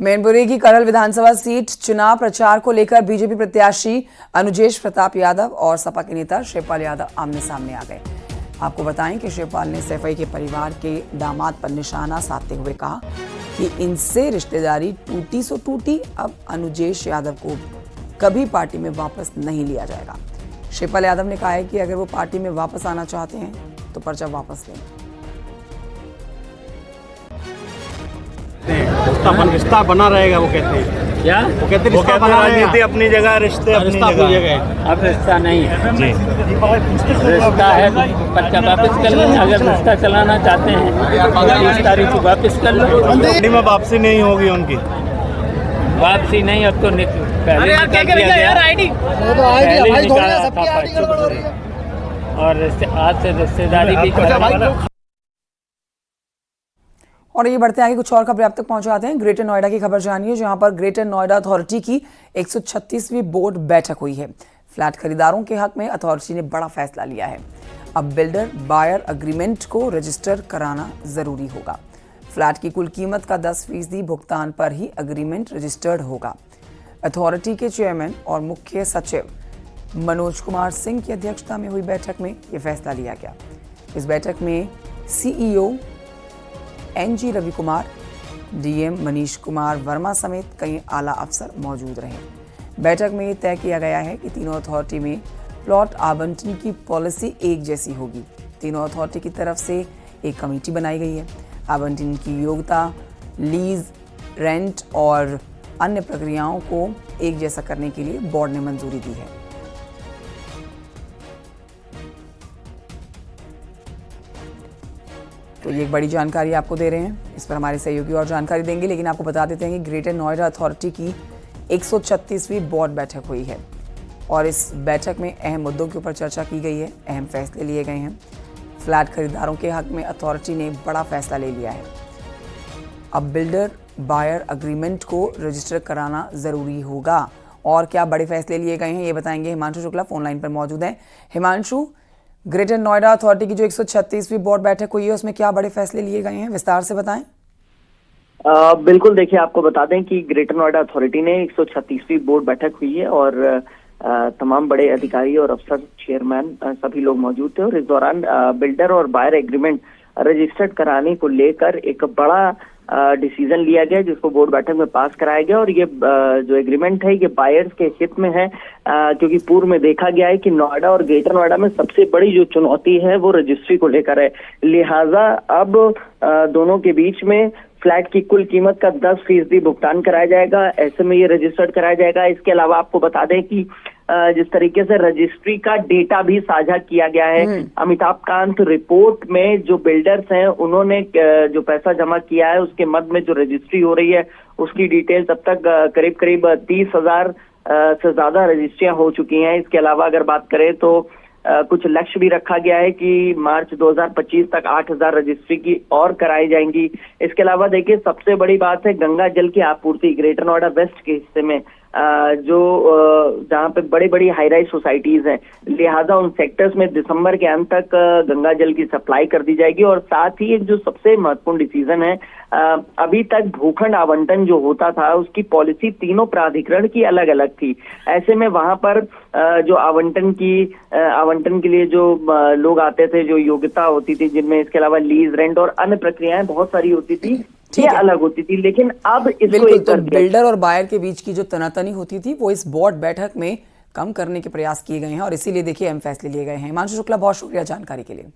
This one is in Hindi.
मैनपुरी की करल विधानसभा सीट चुनाव प्रचार को लेकर बीजेपी प्रत्याशी अनुजेश प्रताप यादव और सपा के नेता शिवपाल यादव आमने सामने आ गए। आपको बताएं कि शिवपाल ने सैफई के परिवार के दामाद पर निशाना साधते हुए कहा कि इनसे रिश्तेदारी टूटी सो टूटी, अब अनुजेश यादव को कभी पार्टी में वापस नहीं लिया जाएगा। शिवपाल यादव ने कहा है कि अगर वो पार्टी में वापस आना चाहते हैं तो पर्चा वापस लें। रिश्ता बना रहेगा, वो कहते हैं। क्या? वो कहते हैं रिश्ता बना रहेगा, अपनी जगह, रिश्ते अपनी जगह। अब रिश्ता नहीं है जी, रिश्ता है तो पर्चा वापस कर लो। अगर रिश्ता चलाना चाहते हैं तो 30 तारीख को वापस कर लो। पार्टी में वापसी नहीं होगी उनकी। वापसी नहीं, अब तो पहले निकाल दिया गया, पहले निकाला था और आज से रिश्तेदारी भी कर। और ये बढ़ते आगे कुछ और खबरें आप तक पहुंचाते हैं। ग्रेटर नोएडा की खबर जानिए, जहां पर ग्रेटर नोएडा अथॉरिटी की 136वीं बोर्ड बैठक हुई है। फ्लैट खरीदारों के हक में अथॉरिटी ने बड़ा फैसला लिया है। अब बिल्डर बायर अग्रीमेंट को रजिस्टर कराना जरूरी होगा। फ्लैट की कुल कीमत का 10% भुगतान पर ही अग्रीमेंट रजिस्टर्ड होगा। अथॉरिटी के चेयरमैन और मुख्य सचिव मनोज कुमार सिंह की अध्यक्षता में हुई बैठक में यह फैसला लिया गया। इस बैठक में CEO NG Ravi Kumar, DM Manish Kumar Verma समेत कई आला अफसर मौजूद रहे। बैठक में तय किया गया है कि तीनों अथॉरिटी में प्लॉट आवंटन की पॉलिसी एक जैसी होगी। तीनों अथॉरिटी की तरफ से एक कमेटी बनाई गई है। आवंटन की योग्यता, लीज, रेंट और अन्य प्रक्रियाओं को एक जैसा करने के लिए बोर्ड ने मंजूरी दी है। तो ये एक बड़ी जानकारी आपको दे रहे हैं। इस पर हमारे सहयोगी और जानकारी देंगे, लेकिन आपको बता देते हैं कि ग्रेटर नोएडा अथॉरिटी की 136वीं बोर्ड बैठक हुई है और इस बैठक में अहम मुद्दों के ऊपर चर्चा की गई है, अहम फैसले लिए गए हैं। फ्लैट खरीदारों के हक में अथॉरिटी ने बड़ा फैसला ले लिया है। अब बिल्डर बायर अग्रीमेंट को रजिस्टर कराना ज़रूरी होगा। और क्या बड़े फैसले लिए गए हैं ये बताएंगे हिमांशु शुक्ला फोन लाइन पर मौजूद हैं। हिमांशु, ग्रेटर नोएडा अथॉरिटी की जो 136वीं बोर्ड बैठक हुई है उसमें क्या बड़े फैसले लिए गए हैं, विस्तार से बताएं। बिल्कुल, देखिए आपको बता दें कि ग्रेटर नोएडा अथॉरिटी ने 136वीं बोर्ड बैठक हुई है और तमाम बड़े अधिकारी और अफसर, चेयरमैन सभी लोग मौजूद थे। और इस दौरान बिल्डर और बायर एग्रीमेंट रजिस्टर्ड कराने को लेकर एक बड़ा डिसीजन लिया गया, जिसको बोर्ड बैठक में पास कराया गया। और ये जो एग्रीमेंट है ये बायर्स के हित में है, क्योंकि पूर्व में देखा गया है कि नोएडा और ग्रेटर नोएडा में सबसे बड़ी जो चुनौती है वो रजिस्ट्री को लेकर है। लिहाजा अब दोनों के बीच में फ्लैट की कुल कीमत का 10% भुगतान कराया जाएगा। ऐसे में ये रजिस्टर्ड कराया जाएगा। इसके अलावा आपको बता दें कि जिस तरीके से रजिस्ट्री का डेटा भी साझा किया गया है, अमिताभ कांत रिपोर्ट में जो बिल्डर्स हैं उन्होंने जो पैसा जमा किया है उसके मद में जो रजिस्ट्री हो रही है उसकी डिटेल्स अब तक करीब करीब 30,000 से ज्यादा रजिस्ट्रियां हो चुकी हैं। इसके अलावा अगर बात करें तो कुछ लक्ष्य भी रखा गया है कि मार्च 2025 तक 8,000 रजिस्ट्री की और कराई जाएंगी। इसके अलावा देखिए सबसे बड़ी बात है गंगा जल की आपूर्ति ग्रेटर नोएडा वेस्ट के हिस्से में, जो जहां पे बड़ी बड़ी हाई राइज सोसाइटीज हैं, लिहाजा उन सेक्टर्स में दिसंबर के अंत तक गंगा जल की सप्लाई कर दी जाएगी। और साथ ही एक जो सबसे महत्वपूर्ण डिसीजन है, अभी तक भूखंड आवंटन जो होता था उसकी पॉलिसी तीनों प्राधिकरण की अलग अलग थी। ऐसे में वहां पर जो आवंटन के लिए जो लोग आते थे, जो योग्यता होती थी जिनमें, इसके अलावा लीज, रेंट और अन्य प्रक्रियाएं बहुत सारी होती थी, ये अलग होती थी। लेकिन अब इसको तो बिल्डर और बायर के बीच की जो तनातनी होती थी वो इस बोर्ड बैठक में कम करने के प्रयास किए गए हैं और इसीलिए देखिए अहम फैसले लिए गए हैं। हिमांशु शुक्ला, बहुत शुक्रिया जानकारी के लिए।